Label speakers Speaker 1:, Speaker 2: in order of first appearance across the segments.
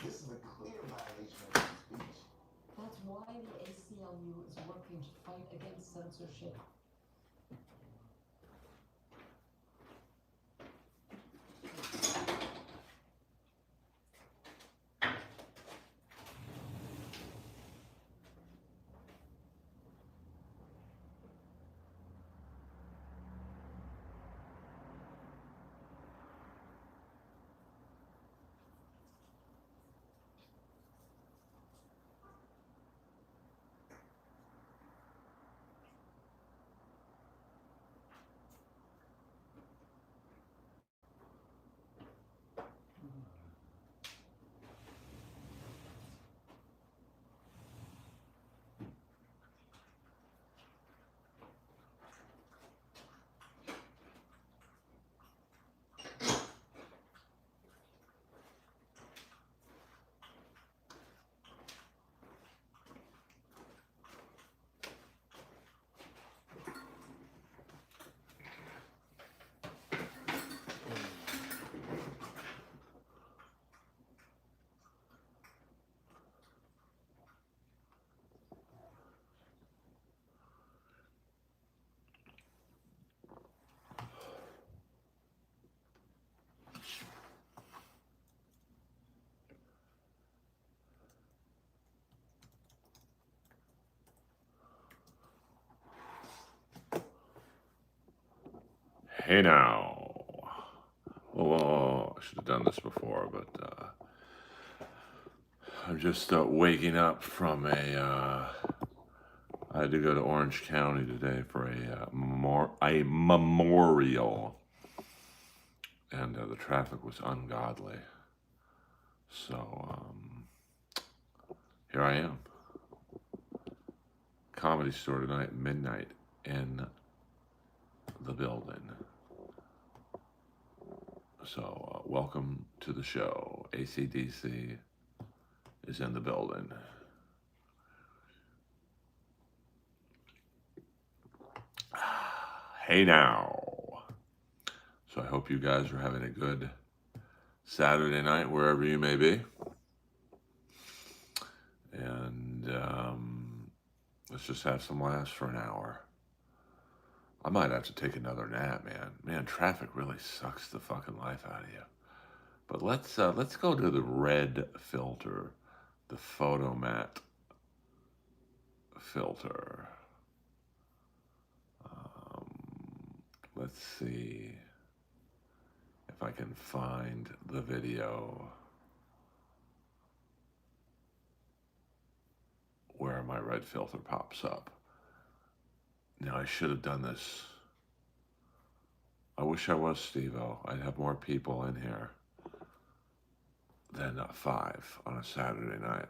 Speaker 1: This is a clear violation of free speech.
Speaker 2: That's why the ACLU is working to fight against censorship.
Speaker 3: Hey now. Well, I should have done this before, but I'm just waking up from I had to go to Orange County today for a memorial, and the traffic was ungodly. So here I am. Comedy Store tonight, midnight, in the building. So welcome to the show. AC/DC is in the building. Hey now. So I hope you guys are having a good Saturday night, wherever you may be. And let's just have some laughs for an hour. I might have to take another nap, man. Man, traffic really sucks the fucking life out of you. But let's go to the red filter, the photomat filter. Let's see if I can find the video where my red filter pops up. Now, I should have done this. I wish I was Steve-O. I'd have more people in here than 5 on a Saturday night.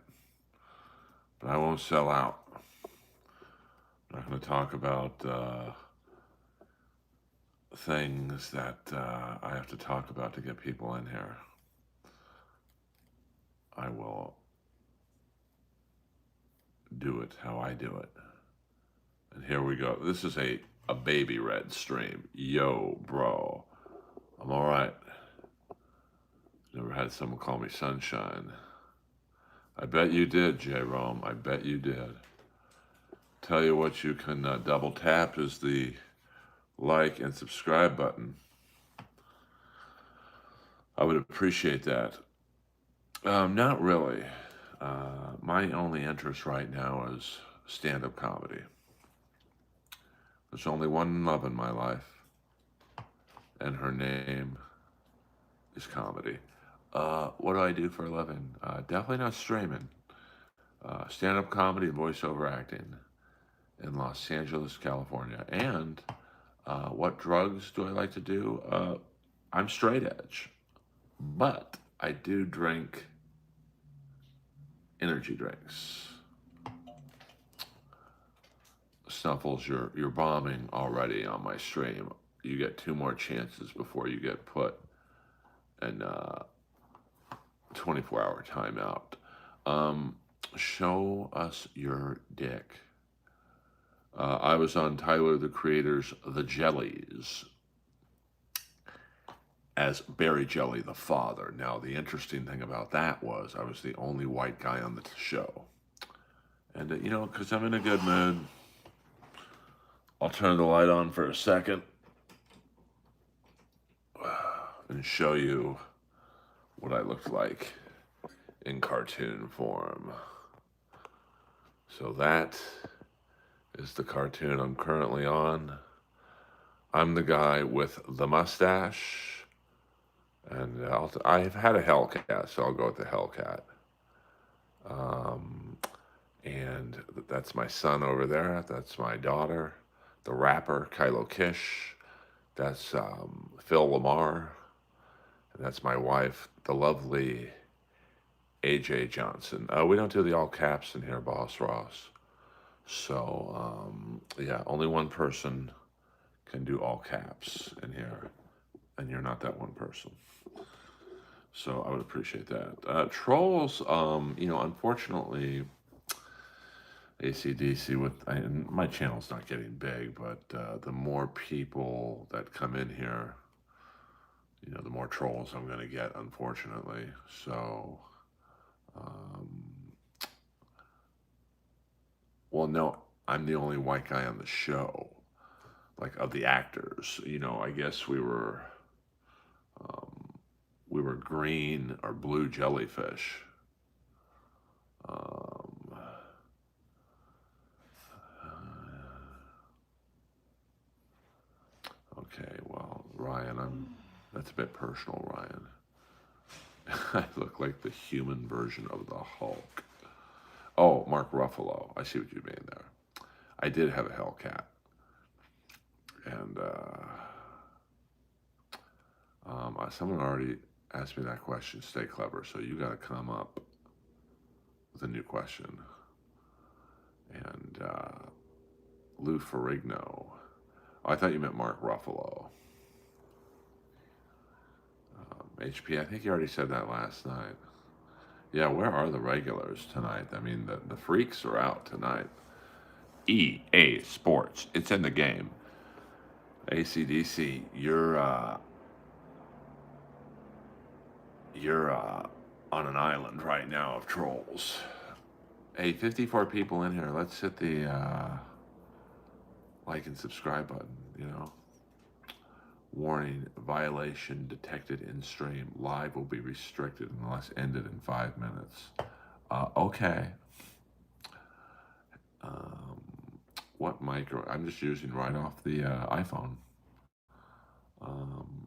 Speaker 3: But I won't sell out. I'm not going to talk about things that I have to talk about to get people in here. I will do it how I do it. And here we go. This is a baby red stream. Yo, bro. I'm all right. Never had someone call me sunshine. I bet you did, J-Rome. I bet you did. Tell you what you can double tap is the like and subscribe button. I would appreciate that. Not really. My only interest right now is stand-up comedy. There's only one love in my life, and her name is comedy. What do I do for a living? Definitely not streaming. Stand-up comedy and voiceover acting in Los Angeles, California. And what drugs do I like to do? I'm straight edge, but I do drink energy drinks. Snuffles, you're bombing already on my stream. You get 2 more chances before you get put in 24-hour timeout. Show us your dick. I was on Tyler, the Creator's The Jellies. as Barry Jelly the father. Now, the interesting thing about that was I was the only white guy on the show. And, you know, because I'm in a good mood, I'll turn the light on for a second and show you what I looked like in cartoon form. So that is the cartoon I'm currently on. I'm the guy with the mustache, and I've had a Hellcat, so I'll go with the Hellcat. And that's my son over there. That's my daughter, the rapper Kylo Kish. That's Phil Lamar, and that's my wife, the lovely AJ Johnson. We don't do the all caps in here, Boss Ross. So yeah, only one person can do all caps in here, and you're not that one person. So I would appreciate that. Trolls, you know, unfortunately, ACDC and my channel's not getting big, but the more people that come in here, you know, the more trolls I'm going to get, unfortunately. So, well, no, I'm the only white guy on the show, like of the actors. You know, I guess we were green or blue jellyfish. Okay, well, Ryan, that's a bit personal, Ryan. I look like the human version of the Hulk. Oh, Mark Ruffalo. I see what you mean there. I did have a Hellcat. And someone already asked me that question. Stay clever. So you got to come up with a new question. And Lou Ferrigno. Oh, I thought you meant Mark Ruffalo. HP, I think you already said that last night. Yeah, where are the regulars tonight? I mean, the freaks are out tonight. EA Sports, it's in the game. ACDC, you're on an island right now of trolls. Hey, 54 people in here. Let's hit the like and subscribe button, you know. Warning, violation detected in stream. Live will be restricted unless ended in 5 minutes. Okay. What micro? I'm just using right off the iPhone.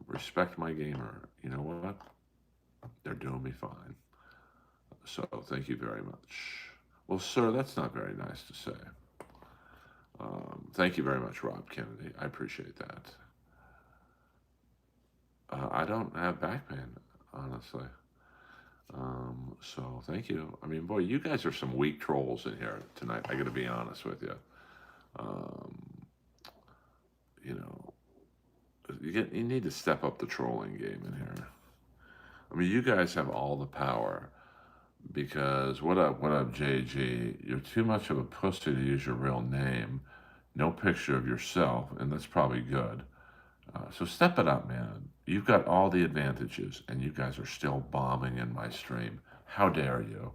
Speaker 3: Respect my gamer. You know what? They're doing me fine. So thank you very much. Well, sir, that's not very nice to say. Thank you very much, Rob Kennedy. I appreciate that. I don't have back pain, honestly. So thank you. I mean, boy, you guys are some weak trolls in here tonight. I got to be honest with you. You know, you need to step up the trolling game in here. I mean, you guys have all the power. Because what up, JG? You're too much of a pussy to use your real name. No picture of yourself, and that's probably good. So step it up, man. You've got all the advantages, and you guys are still bombing in my stream. How dare you?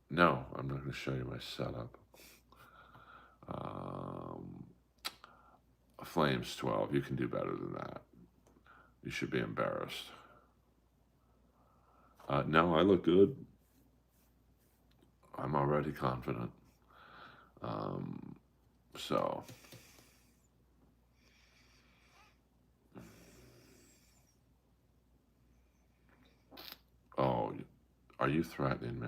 Speaker 3: No, I'm not going to show you my setup. Flames 12, you can do better than that. You should be embarrassed. No, I look good. I'm already confident. So, oh, are you threatening me?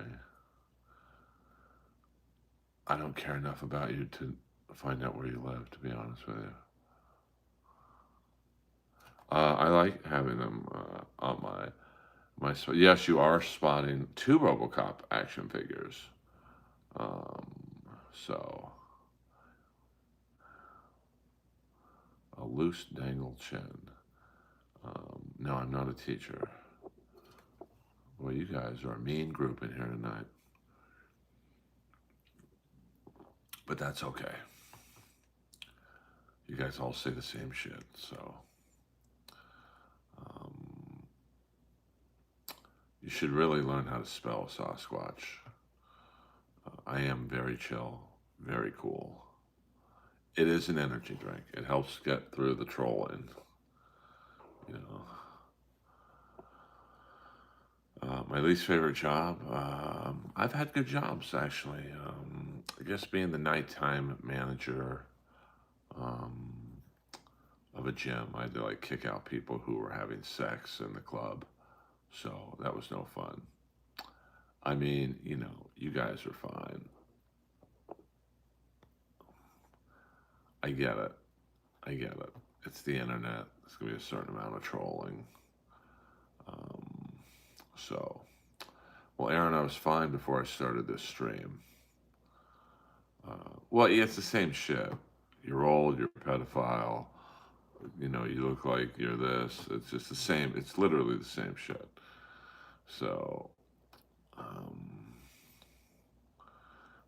Speaker 3: I don't care enough about you to find out where you live, to be honest with you. I like having them on my. Yes, you are spotting 2 RoboCop action figures. So a loose dangle chin. No, I'm not a teacher. Well, you guys are a mean group in here tonight. But that's okay. You guys all say the same shit, so. You should really learn how to spell Sasquatch. I am very chill, very cool. It is an energy drink. It helps get through the trolling. You know, my least favorite job. I've had good jobs actually. I guess being the nighttime manager um, of a gym, I had to like kick out people who were having sex in the club. So that was no fun. I mean, you guys are fine. I get it. I get it. It's the internet. There's gonna be a certain amount of trolling. Um, so, well, Aaron, I was fine before I started this stream. Well, yeah, it's the same shit. You're old. You're a pedophile. You look like you're this. It's just the same. It's literally the same shit. So, um,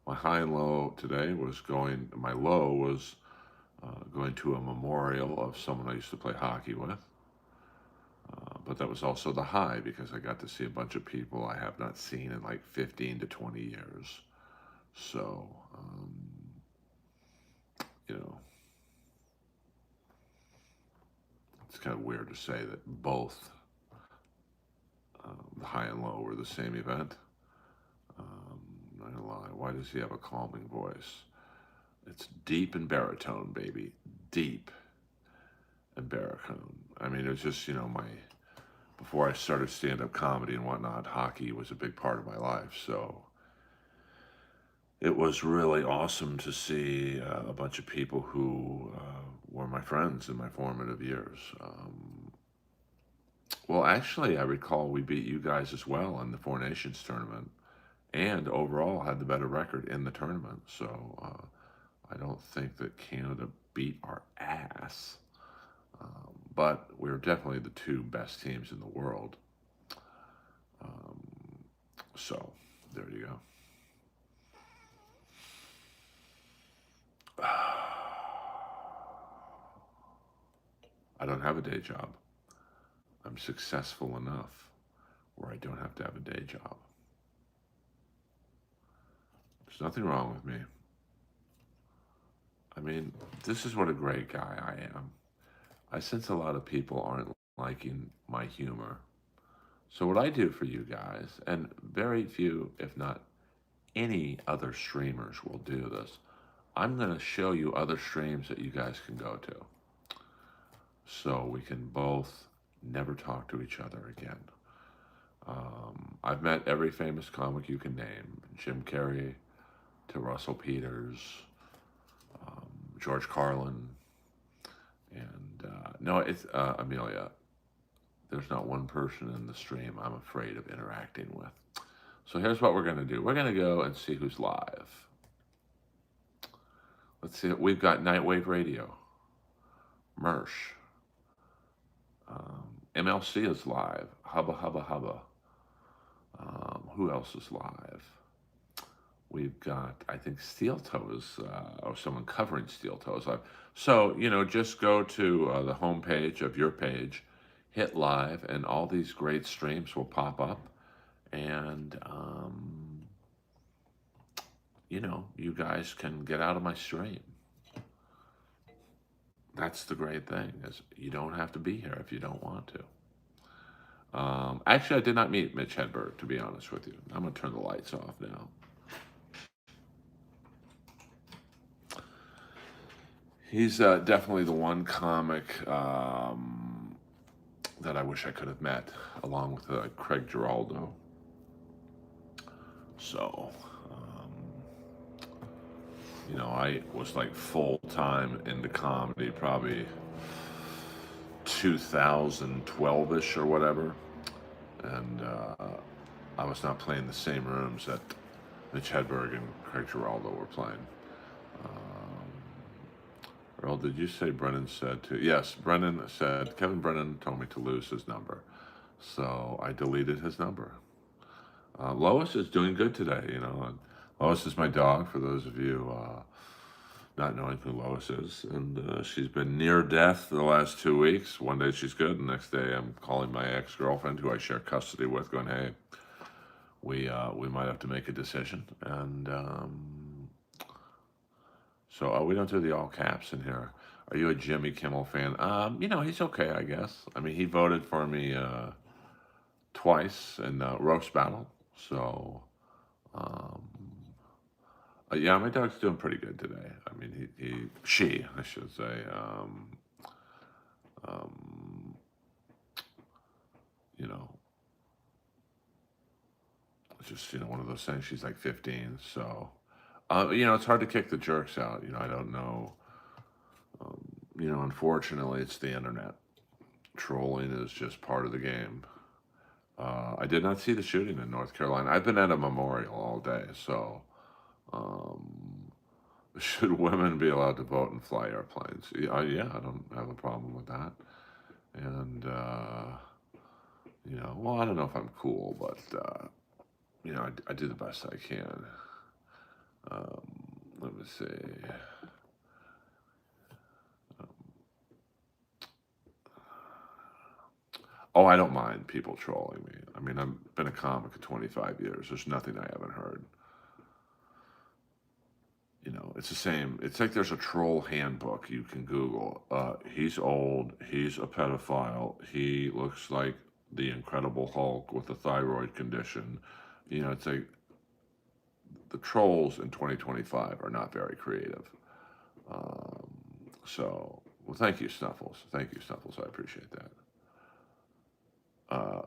Speaker 3: my high and low today was going. My low was going to a memorial of someone I used to play hockey with. But that was also the high because I got to see a bunch of people I have not seen in like 15 to 20 years. So, you know, it's kind of weird to say that both the high and low were the same event. Not gonna lie, why does he have a calming voice? It's deep and baritone, baby. Deep and baritone. I mean, it was just, before I started stand-up comedy and whatnot, hockey was a big part of my life. So it was really awesome to see a bunch of people who were my friends in my formative years. Well, actually, I recall we beat you guys as well in the Four Nations tournament and overall had the better record in the tournament. So I don't think that Canada beat our ass. But we're definitely the two best teams in the world. So there you go. I don't have a day job. I'm successful enough where I don't have to have a day job. There's nothing wrong with me. I mean, this is what a great guy I am. I sense a lot of people aren't liking my humor. So what I do for you guys, and very few, if not any other streamers will do this, I'm going to show you other streams that you guys can go to. So we can both never talk to each other again. I've met every famous comic you can name. Jim Carrey to Russell Peters, George Carlin, and no, it's Amelia. There's not one person in the stream I'm afraid of interacting with. So here's what we're going to do. We're going to go and see who's live. Let's see. We've got Nightwave Radio, Mersh. MLC is live. Hubba, hubba, hubba. Who else is live? We've got, I think, Steel Toes, or someone covering Steel Toes live. So, just go to the homepage of your page, hit live, and all these great streams will pop up. And, you guys can get out of my stream. That's the great thing, is you don't have to be here if you don't want to. Actually, I did not meet Mitch Hedberg, to be honest with you. I'm going to turn the lights off now. He's definitely the one comic that I wish I could have met, along with Craig Giraldo. So, I was like full-time into comedy probably 2012-ish or whatever. And I was not playing the same rooms that Mitch Hedberg and Craig Giraldo were playing. Earl, did you say Brennan said to? Yes, Brennan said, Kevin Brennan told me to lose his number. So I deleted his number. Lois is doing good today, And Lois is my dog, for those of you not knowing who Lois is. And she's been near death for the last 2 weeks. One day she's good, the next day I'm calling my ex-girlfriend, who I share custody with, going, hey, we might have to make a decision. And so we don't do the all caps in here. Are you a Jimmy Kimmel fan? He's okay, I guess. I mean, he voted for me twice in the roast battle. So, um, yeah, my dog's doing pretty good today. I mean, she, I should say. Um, you know, it's just, one of those things. She's like 15. So, it's hard to kick the jerks out. I don't know. Um, unfortunately, it's the internet. Trolling is just part of the game. I did not see the shooting in North Carolina. I've been at a memorial all day, so um, should women be allowed to vote and fly airplanes? Yeah, I don't have a problem with that. And, well, I don't know if I'm cool, but, I do the best I can. Um, Let me see. Oh, I don't mind people trolling me. I mean, I've been a comic for 25 years. There's nothing I haven't heard. It's the same. It's like there's a troll handbook you can Google. He's old. He's a pedophile. He looks like the Incredible Hulk with a thyroid condition. It's like the trolls in 2025 are not very creative. Um, well, thank you, Snuffles. Thank you, Snuffles. I appreciate that.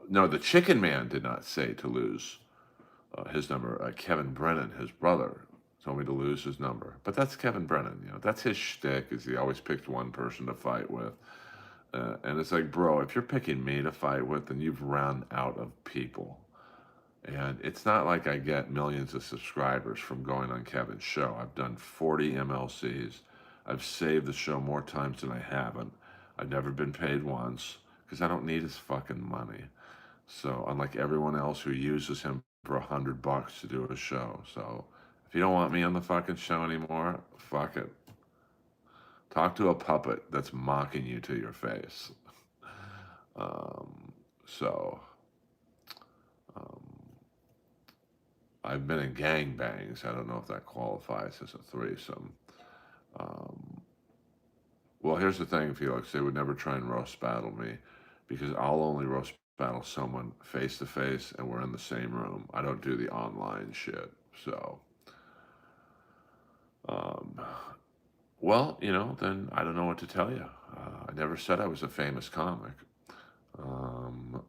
Speaker 3: No, the Chicken Man did not say to lose his number. Kevin Brennan, his brother, told me to lose his number. But that's Kevin Brennan. That's his shtick. Is he always picked one person to fight with? And it's like, bro, if you're picking me to fight with, then you've run out of people. And it's not like I get millions of subscribers from going on Kevin's show. I've done 40 MLCs. I've saved the show more times than I haven't. I've never been paid once because I don't need his fucking money. So unlike everyone else who uses him for $100 to do a show. So if you don't want me on the fucking show anymore, fuck it. Talk to a puppet that's mocking you to your face. So I've been in gangbangs. I don't know if that qualifies as a threesome. Well, here's the thing, Felix. They would never try and roast battle me because I'll only roast battle someone face to face and we're in the same room. I don't do the online shit. So, well, then I don't know what to tell you. I never said I was a famous comic. I'm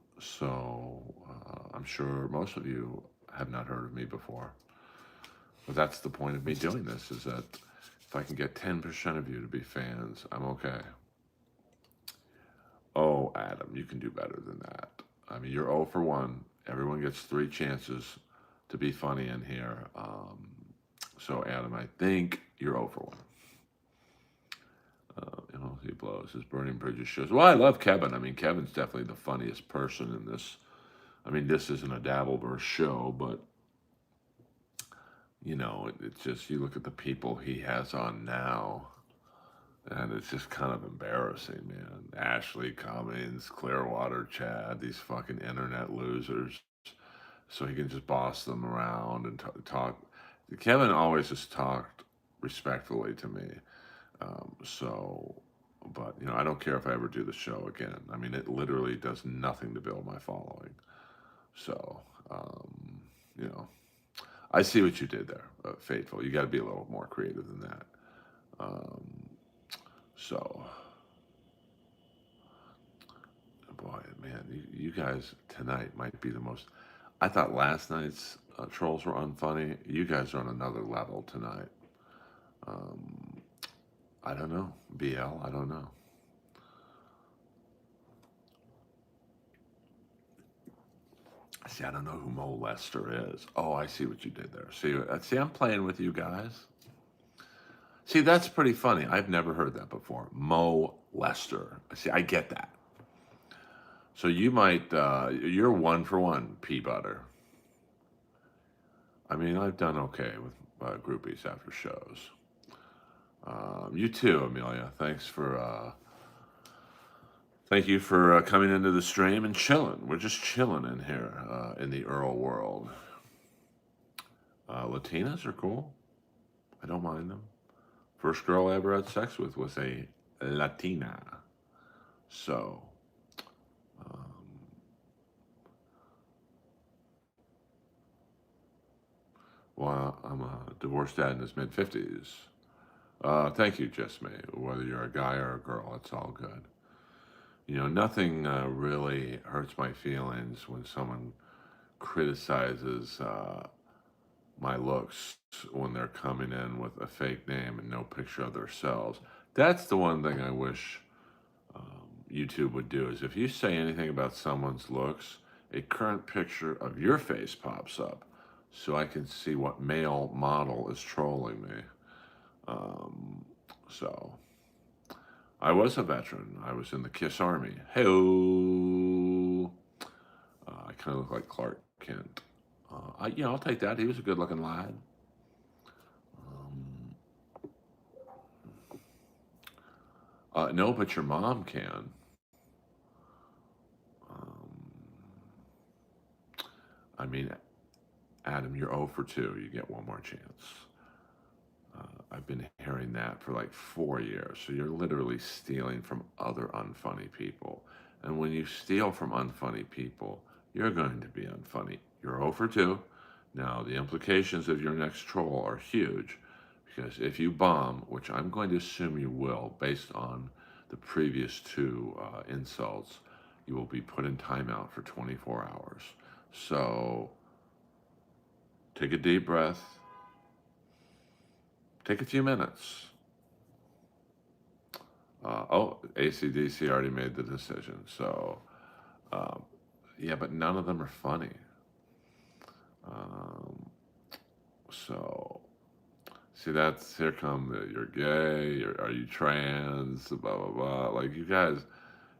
Speaker 3: sure most of you have not heard of me before. But that's the point of me doing this, is that if I can get 10% of you to be fans, I'm okay. Oh, Adam, you can do better than that. I mean, you're 0 for 1. Everyone gets 3 chances to be funny in here. So, Adam, I think you're 0 for 1. He blows. His Burning Bridges shows. Well, I love Kevin. I mean, Kevin's definitely the funniest person in this. I mean, this isn't a Dabbleverse show, but, it's just, you look at the people he has on now, and it's just kind of embarrassing, man. Ashley Cummings, Clearwater Chad, these fucking internet losers. So he can just boss them around and talk. Kevin always has talked respectfully to me. But, I don't care if I ever do the show again. I mean, it literally does nothing to build my following. So, I see what you did there, Fateful. You got to be a little more creative than that. Boy, man, you guys tonight might be the most. I thought last night's trolls were unfunny. You guys are on another level tonight. I don't know. BL, I don't know. See, I don't know who Mo Lester is. Oh, I see what you did there. See, I'm playing with you guys. See, that's pretty funny. I've never heard that before. Mo Lester. See, I get that. So you might, you're 1 for 1, pea butter. I mean, I've done okay with groupies after shows. You too, Amelia. Thank you for coming into the stream and chilling. We're just chilling in here in the Earl world. Latinas are cool. I don't mind them. First girl I ever had sex with was a Latina. So, um, well, I'm a divorced dad in his mid 50s. Thank you, Just Me. Whether you're a guy or a girl, it's all good. Nothing really hurts my feelings when someone criticizes my looks when they're coming in with a fake name and no picture of themselves. That's the one thing I wish YouTube would do is if you say anything about someone's looks, a current picture of your face pops up so I can see what male model is trolling me. Um, so, I was a veteran. I was in the KISS Army. Hey, I kind of look like Clark Kent. I'll take that. He was a good-looking lad. Um, no, but your mom can. Um, I mean, Adam, you're 0 for 2. You get one more chance. I've been hearing that for like 4 years. So you're literally stealing from other unfunny people. And when you steal from unfunny people, you're going to be unfunny. You're 0 for 2. Now, the implications of your next troll are huge because if you bomb, which I'm going to assume you will based on the previous two insults, you will be put in timeout for 24 hours. So take a deep breath. Take a few minutes. AC/DC already made the decision. So, yeah, but none of them are funny. Um, so, see, here come you're gay, are you trans, blah, blah, blah. Like, you guys,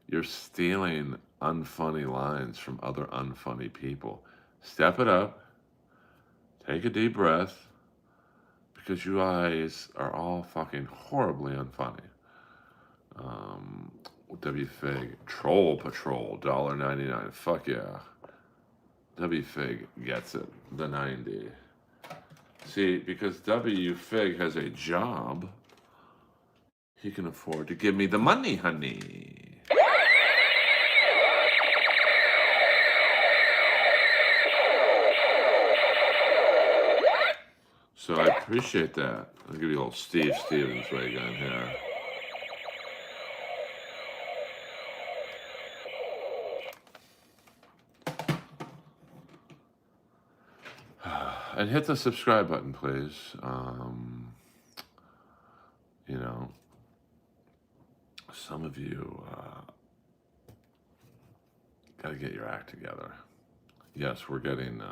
Speaker 3: you're stealing unfunny lines from other unfunny people. Step it up. Take a deep breath. Because you guys are all fucking horribly unfunny. WFig, Troll Patrol, $1.99. Fuck yeah. WFig gets it, the 90. See, because WFig has a job, he can afford to give me the money, honey. So I appreciate that. I'll give you a little Steve Stevens right on here. And hit the subscribe button, please. Some of you got to get your act together. Yes, we're getting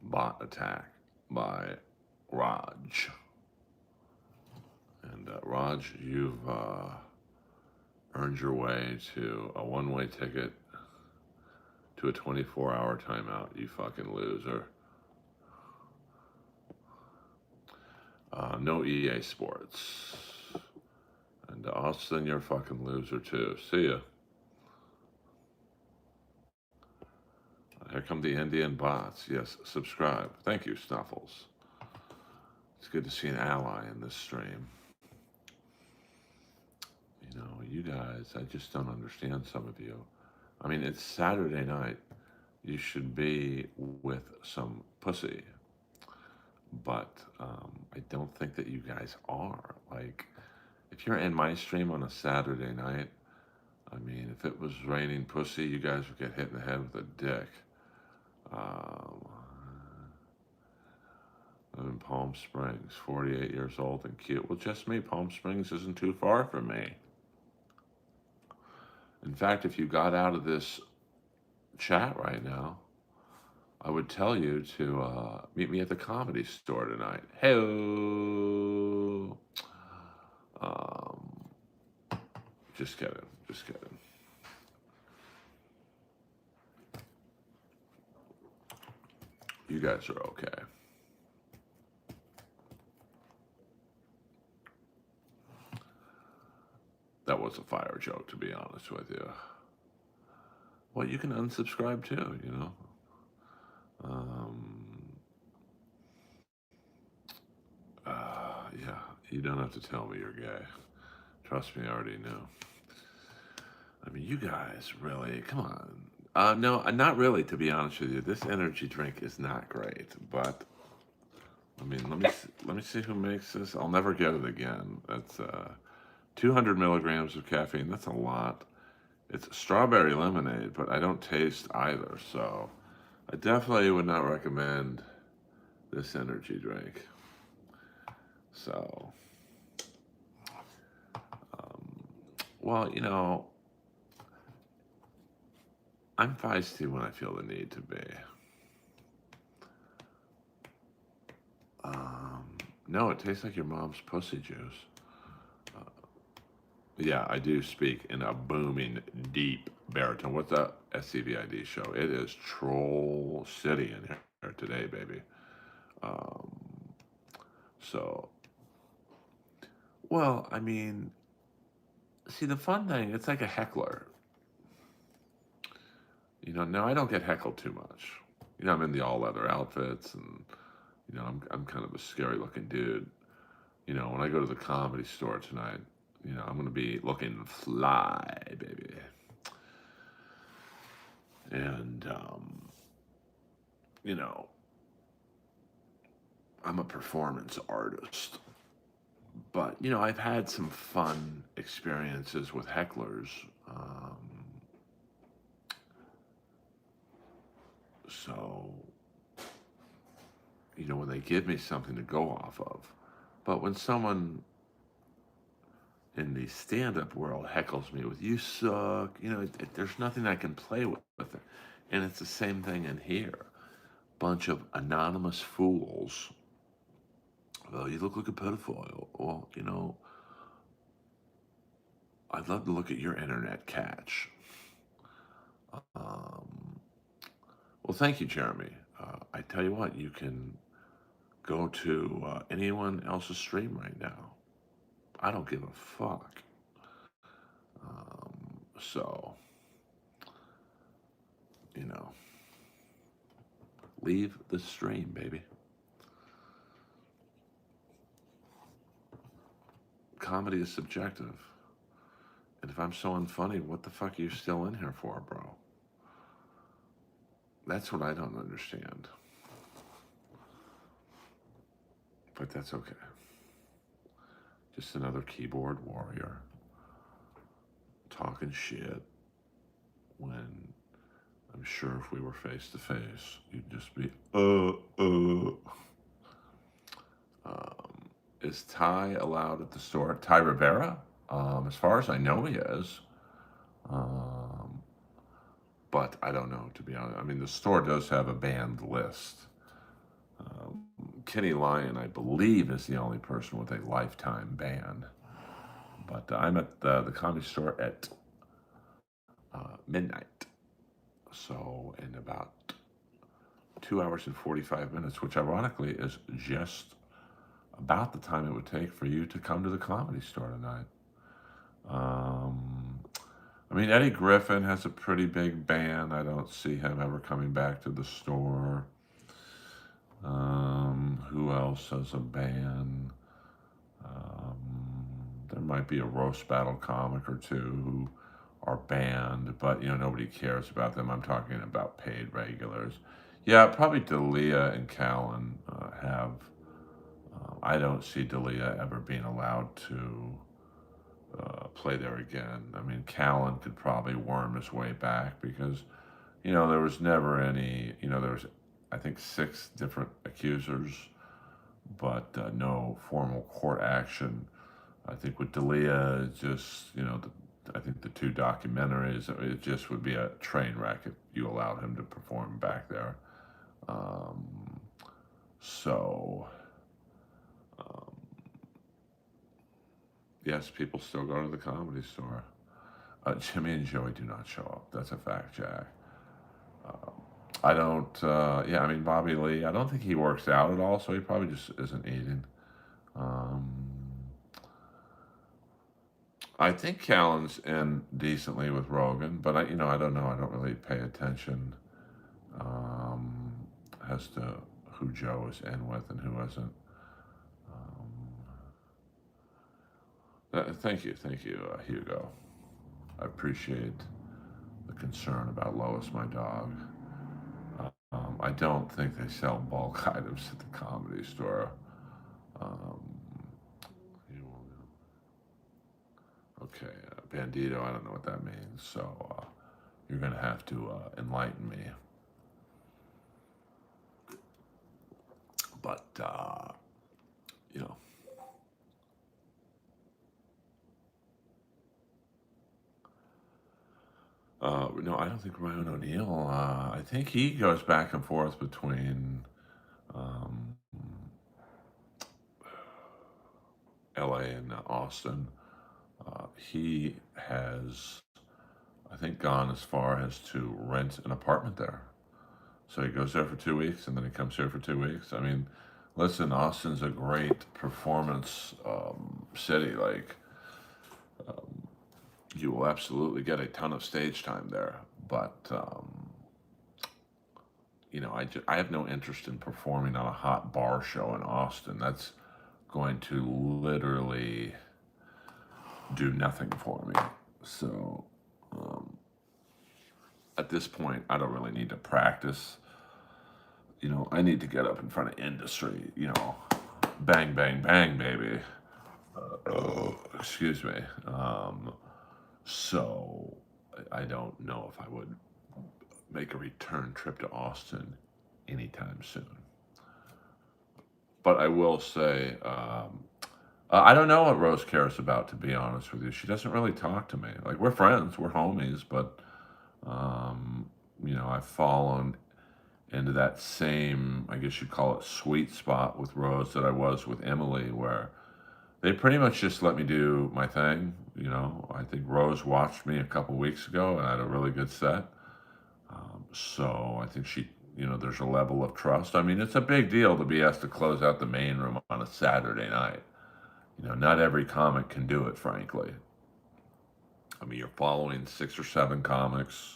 Speaker 3: bot attack by Raj. And Raj, you've earned your way to a one-way ticket to a 24-hour timeout, you fucking loser. No EA Sports. And Austin, you're a fucking loser too. See ya. Here come the Indian bots. Yes, subscribe. Thank you, Snuffles. It's good to see an ally in this stream. You guys, I just don't understand some of you. I mean, it's Saturday night. You should be with some pussy. But I don't think that you guys are. Like, if you're in my stream on a Saturday night, I mean, if it was raining pussy, you guys would get hit in the head with a dick. I'm in Palm Springs, 48 years old and cute. Well, just me. Palm Springs isn't too far from me. In fact, if you got out of this chat right now, I would tell you to meet me at the Comedy Store tonight. Hey-o! Just kidding. Just kidding. You guys are okay. That was a fire joke, to be honest with you. Well, you can unsubscribe too, You don't have to tell me you're gay. Trust me, I already knew. I mean, you guys really, come on. No, not really, to be honest with you. This energy drink is not great, but I mean, let me see who makes this. I'll never get it again. That's 200 milligrams of caffeine. That's a lot. It's strawberry lemonade, but I don't taste either, so I definitely would not recommend this energy drink. So, um, well, I'm feisty when I feel the need to be. Um, no, it tastes like your mom's pussy juice. Uh, yeah, I do speak in a booming, deep baritone. What's that SCVID show? It is Troll City in here today, baby. Um, so, well, I mean, see, the fun thing, it's like a heckler. No, I don't get heckled too much. I'm in the all leather outfits, and I'm kind of a scary looking dude. When I go to the comedy store tonight, I'm gonna be looking fly, baby. And you know, I'm a performance artist. But I've had some fun experiences with hecklers. So when they give me something to go off of. But when someone in the stand-up world heckles me with "you suck," there's nothing I can play with it. And it's the same thing in here. Bunch of anonymous fools. Well, you look like a pedophile. Well, I'd love to look at your internet catch. Um, well, thank you, Jeremy. I tell you what, you can go to anyone else's stream right now. I don't give a fuck. So, you know, leave the stream, baby. Comedy is subjective. And if I'm so unfunny, what the fuck are you still in here for, bro? That's what I don't understand. But that's okay. Just another keyboard warrior talking shit when I'm sure if we were face to face, you'd just be, Is Ty allowed at the store? Ty Rivera? As far as I know, he is. But I don't know, to be honest. I mean, the store does have a banned list. Kenny Lyon, I believe, is the only person with a lifetime ban. But I'm at the comedy store at midnight. So in about 2 hours and 45 minutes, which ironically is just about the time it would take for you to come to the comedy store tonight. I mean, Eddie Griffin has a pretty big ban. I don't see him ever coming back to the store. Who else has a ban? There might be a roast battle comic or two who are banned, but nobody cares about them. I'm talking about paid regulars. Yeah, probably D'Elia and Callan have. I don't see D'Elia ever being allowed to play there again. I mean, Callan could probably worm his way back because, there was never any, there was, I think, 6 different accusers, but no formal court action. I think with D'Elia, just, I think the 2 documentaries, it just would be a train wreck if you allowed him to perform back there. So, yes, people still go to the comedy store. Jimmy and Joey do not show up. That's a fact, Jack. I don't, I mean, Bobby Lee, I don't think he works out at all, so he probably just isn't eating. I think Callan's in decently with Rogan, but I don't know. I don't really pay attention as to who Joe is in with and who isn't. Thank you, Hugo. I appreciate the concern about Lois, my dog. I don't think they sell bulk items at the Comedy Store. Um, okay, Bandito, I don't know what that means, so you're going to have to enlighten me. But, you know, no, I don't think Ryan O'Neal. I think he goes back and forth between um, LA and Austin. He has, I think, gone as far as to rent an apartment there. So he goes there for 2 weeks and then he comes here for 2 weeks. I mean, listen, Austin's a great performance city. Like, you will absolutely get a ton of stage time there. But, I have no interest in performing on a hot bar show in Austin. That's going to literally do nothing for me. So, at this point, I don't really need to practice. I need to get up in front of industry, bang, bang, bang, baby. Excuse me. So I don't know if I would make a return trip to Austin anytime soon. But I will say, I don't know what Rose cares about, to be honest with you. She doesn't really talk to me. Like, we're friends, we're homies, but, I've fallen into that same, I guess you'd call it, sweet spot with Rose that I was with Emily, where they pretty much just let me do my thing. I think Rose watched me a couple weeks ago and I had a really good set. So I think there's a level of trust. I mean, it's a big deal to be asked to close out the main room on a Saturday night. Not every comic can do it, frankly. I mean, you're following 6 or 7 comics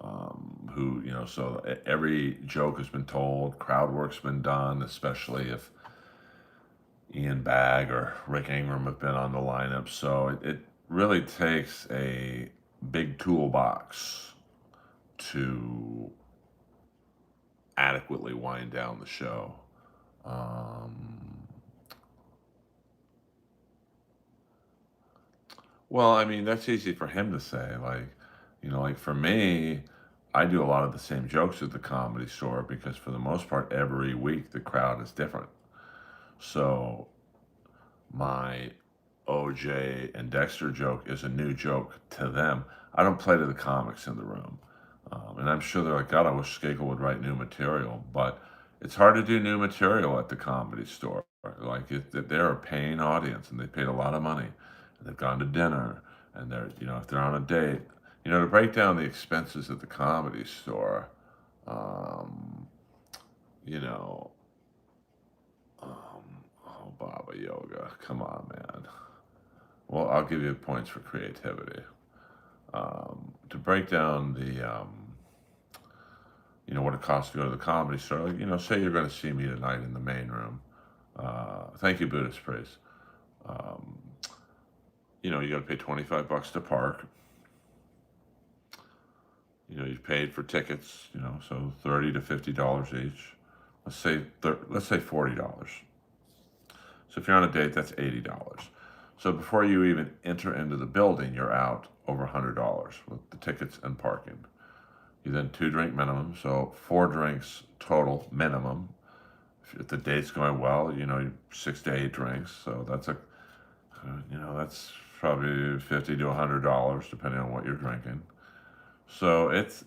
Speaker 3: who, so every joke has been told, crowd work's been done, especially if Ian Bagg or Rick Ingram have been on the lineup. So it really takes a big toolbox to adequately wind down the show. Well, I mean, that's easy for him to say. Like for me, I do a lot of the same jokes at the Comedy Store because for the most part, every week the crowd is different. So my OJ and Dexter joke is a new joke to them. I don't play to the comics in the room. And I'm sure they're like, God, I wish Skakel would write new material. But it's hard to do new material at the Comedy Store. Like, they're a paying audience and they paid a lot of money. And they've gone to dinner. And if they're on a date, to break down the expenses at the Comedy Store, you know, oh, Baba Yoga, come on, man. Well, I'll give you points for creativity. To break down what it costs to go to the Comedy Store, say you're going to see me tonight in the main room. Thank you, Buddhist Priest. You got to pay $25 to park. You paid for tickets, so $30 to $50 each. Let's say $40. So if you're on a date, that's $80. So before you even enter into the building, you're out over $100 with the tickets and parking. You then 2-drink minimum, so 4 drinks total minimum. If the date's going well, 6 to 8 drinks. So that's that's probably $50 to $100 depending on what you're drinking. So it's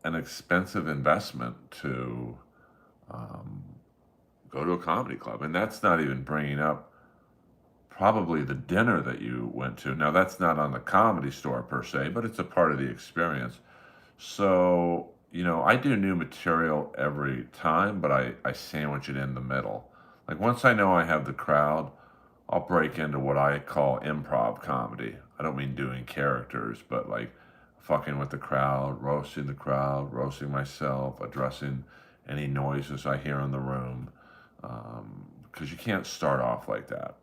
Speaker 3: an expensive investment to go to a comedy club, and that's not even bringing up probably the dinner that you went to. Now, that's not on the Comedy Store per se, but it's a part of the experience. So, I do new material every time, but I sandwich it in the middle. Like, once I know I have the crowd, I'll break into what I call improv comedy. I don't mean doing characters, but like fucking with the crowd, roasting myself, addressing any noises I hear in the room. Because you can't start off like that.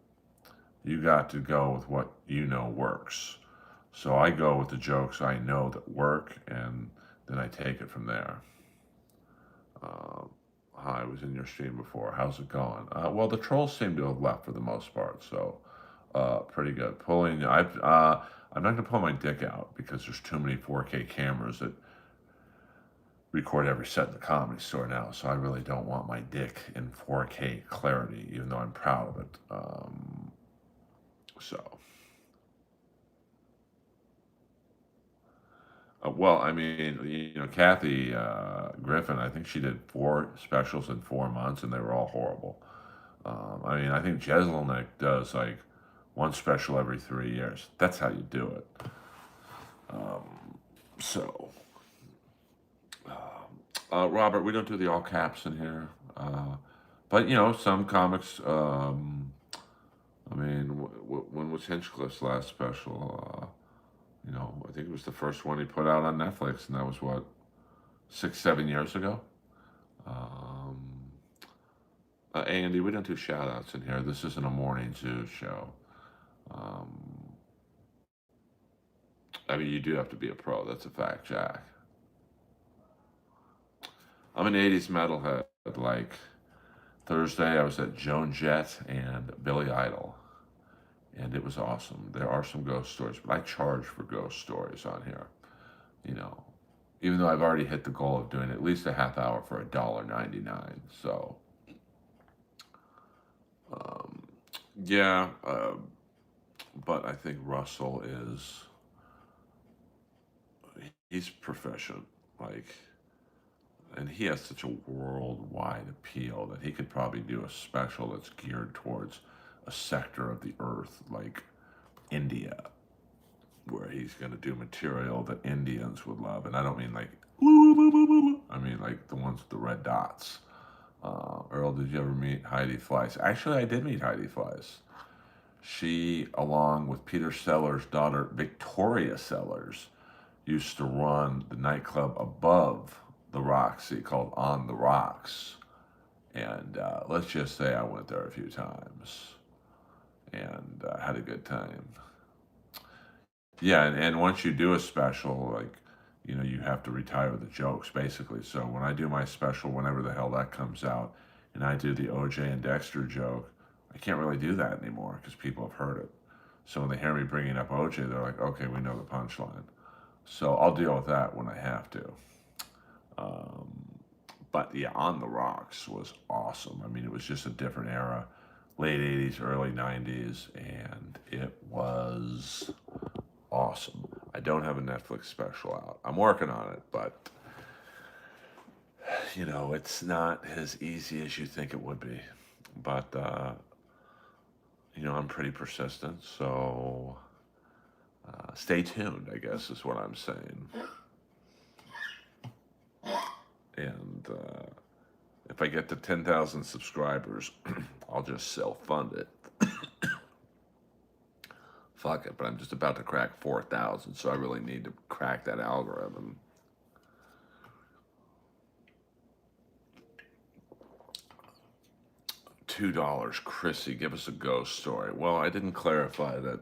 Speaker 3: You got to go with what you know works. So I go with the jokes I know that work, and then I take it from there. Uh, Hi, I was in your stream before. How's it going? Well, the trolls seem to have left for the most part, so pretty good. I'm not gonna pull my dick out because there's too many 4K cameras that record every set in the Comedy Store now, so I really don't want my dick in 4K clarity, even though I'm proud of it. So, well, I mean, Kathy Griffin, I think she did 4 specials in 4 months, and they were all horrible. I mean, I think Jeselnik does like one special every 3 years. That's how you do it. So, Robert, we don't do the all caps in here. But, some comics, I mean, when was Hinchcliffe's last special? I think it was the first one he put out on Netflix, and that was what, 6, 7 years ago? Um, Andy, we don't do shout outs in here. This isn't a morning zoo show. Um, I mean, you do have to be a pro. That's a fact, Jack. I'm an 80s metalhead. Like, Thursday, I was at Joan Jett and Billy Idol, and it was awesome. There are some ghost stories, but I charge for ghost stories on here. You know, even though I've already hit the goal of doing at least a half hour for $1.99. So, um, yeah, but I think Russell he's proficient. Like, and he has such a worldwide appeal that he could probably do a special that's geared towards a sector of the earth like India, where he's going to do material that Indians would love. And I don't mean like, I mean like the ones with the red dots. Earl, did you ever meet Heidi Fleiss? Actually, I did meet Heidi Fleiss. She, along with Peter Sellers' daughter, Victoria Sellers, used to run the nightclub above the Roxy called On the Rocks. And let's just say I went there a few times and had a good time. Yeah, and once you do a special, like, you have to retire the jokes, basically. So when I do my special, whenever the hell that comes out, and I do the OJ and Dexter joke, I can't really do that anymore because people have heard it. So when they hear me bringing up OJ, they're like, okay, we know the punchline. So I'll deal with that when I have to. Um, but yeah, On the Rocks was awesome. I mean, it was just a different era, late 80s, early 90s, and it was awesome. I don't have a Netflix special out. I'm working on it, but it's not as easy as you think it would be. But I'm pretty persistent, so stay tuned, I guess is what I'm saying. And if I get to 10,000 subscribers, I'll just self-fund it. Fuck it, but I'm just about to crack 4,000, so I really need to crack that algorithm. $2, Chrissy, give us a ghost story. Well, I didn't clarify that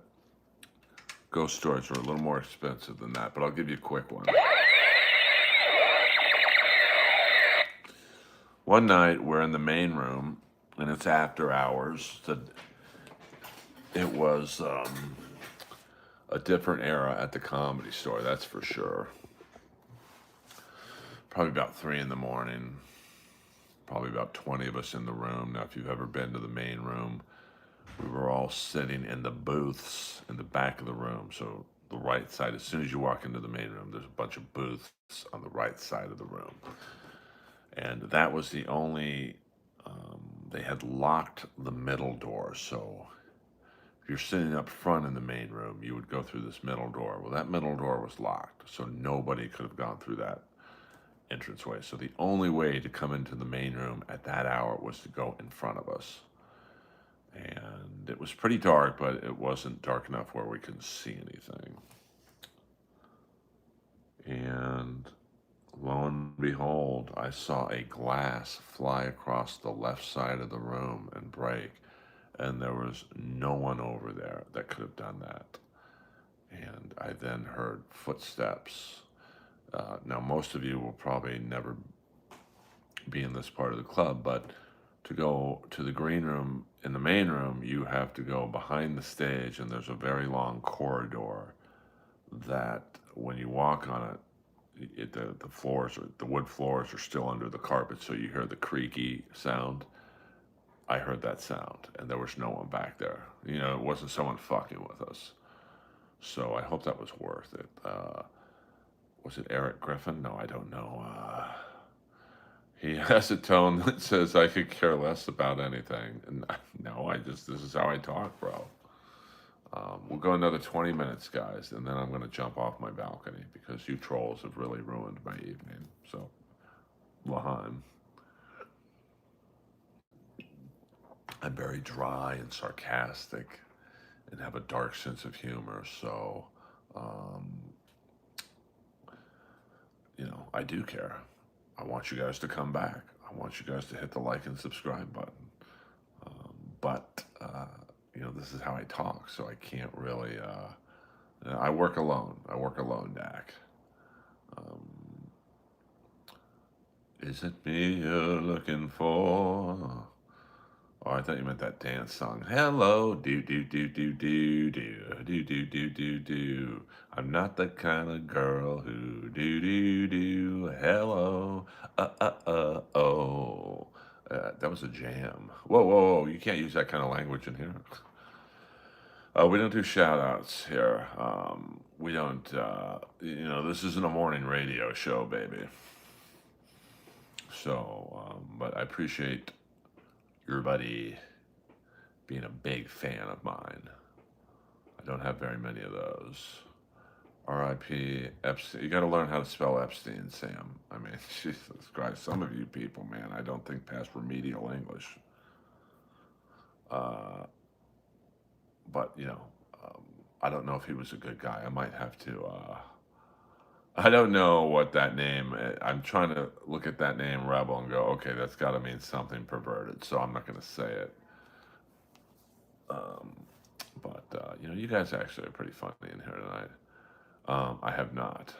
Speaker 3: ghost stories are a little more expensive than that, but I'll give you a quick one. One night, we're in the main room, and it's after hours. It was a different era at the Comedy Store, that's for sure. Probably about 3 in the morning. Probably about 20 of us in the room. Now, if you've ever been to the main room, we were all sitting in the booths in the back of the room. So the right side, as soon as you walk into the main room, there's a bunch of booths on the right side of the room. And that was the only, they had locked the middle door. So if you're sitting up front in the main room, you would go through this middle door. Well, that middle door was locked, so nobody could have gone through that entranceway. So the only way to come into the main room at that hour was to go in front of us. And it was pretty dark, but it wasn't dark enough where we couldn't see anything. And lo and behold, I saw a glass fly across the left side of the room and break and there was no one over there that could have done that. And I then heard footsteps. Now, most of you will probably never be in this part of the club, but to go to the green room in the main room, you have to go behind the stage, and there's a very long corridor that when you walk on the floors, or the wood floors, are still under the carpet, so you hear the creaky sound. I heard that sound, and there was no one back there. You know, it wasn't someone fucking with us. So I hope that was worth it. Was it Eric Griffin? No, I don't know. He has a tone that says I could care less about anything. And no, this is how I talk, bro. We'll go another 20 minutes, guys, and then I'm going to jump off my balcony because you trolls have really ruined my evening. So, Laheim. I'm very dry and sarcastic and have a dark sense of humor. So, um, I do care. I want you guys to come back. I want you guys to hit the like and subscribe button. But this is how I talk, so I can't really. I work alone. Dak. Is it me you're looking for? Oh, I thought you meant that dance song. Hello, do do do do do do do do do do do. I'm not the kind of girl who do do do. Hello, oh. That was a jam. Whoa, whoa, whoa! You can't use that kind of language in here. We don't do shout outs here. We don't, this isn't a morning radio show, baby. So, but I appreciate everybody being a big fan of mine. I don't have very many of those. R.I.P. Epstein. You got to learn how to spell Epstein, Sam. I mean, Jesus Christ, some of you people, man, I don't think past remedial English. But, I don't know if he was a good guy. I might have to, I don't know what that name, I'm trying to look at that name, Rebel, and go, okay, that's got to mean something perverted, so I'm not going to say it. But you guys actually are pretty funny in here tonight. I have not.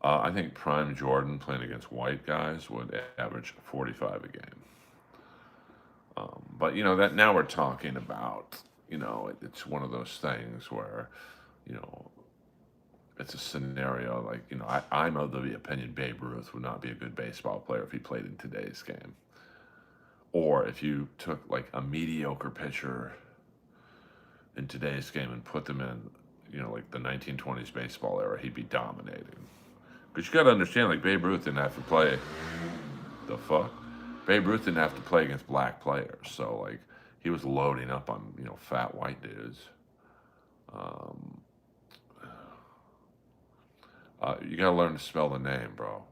Speaker 3: I think Prime Jordan playing against white guys would average 45 a game. But that now we're talking about, it's one of those things where, it's a scenario like, I'm of the opinion Babe Ruth would not be a good baseball player if he played in today's game. Or if you took like a mediocre pitcher in today's game and put them in, like the 1920s baseball era, he'd be dominating. But you got to understand, like Babe Ruth didn't have to play. The fuck? Babe Ruth didn't have to play against black players, so like he was loading up on fat white dudes. You gotta learn to spell the name, bro.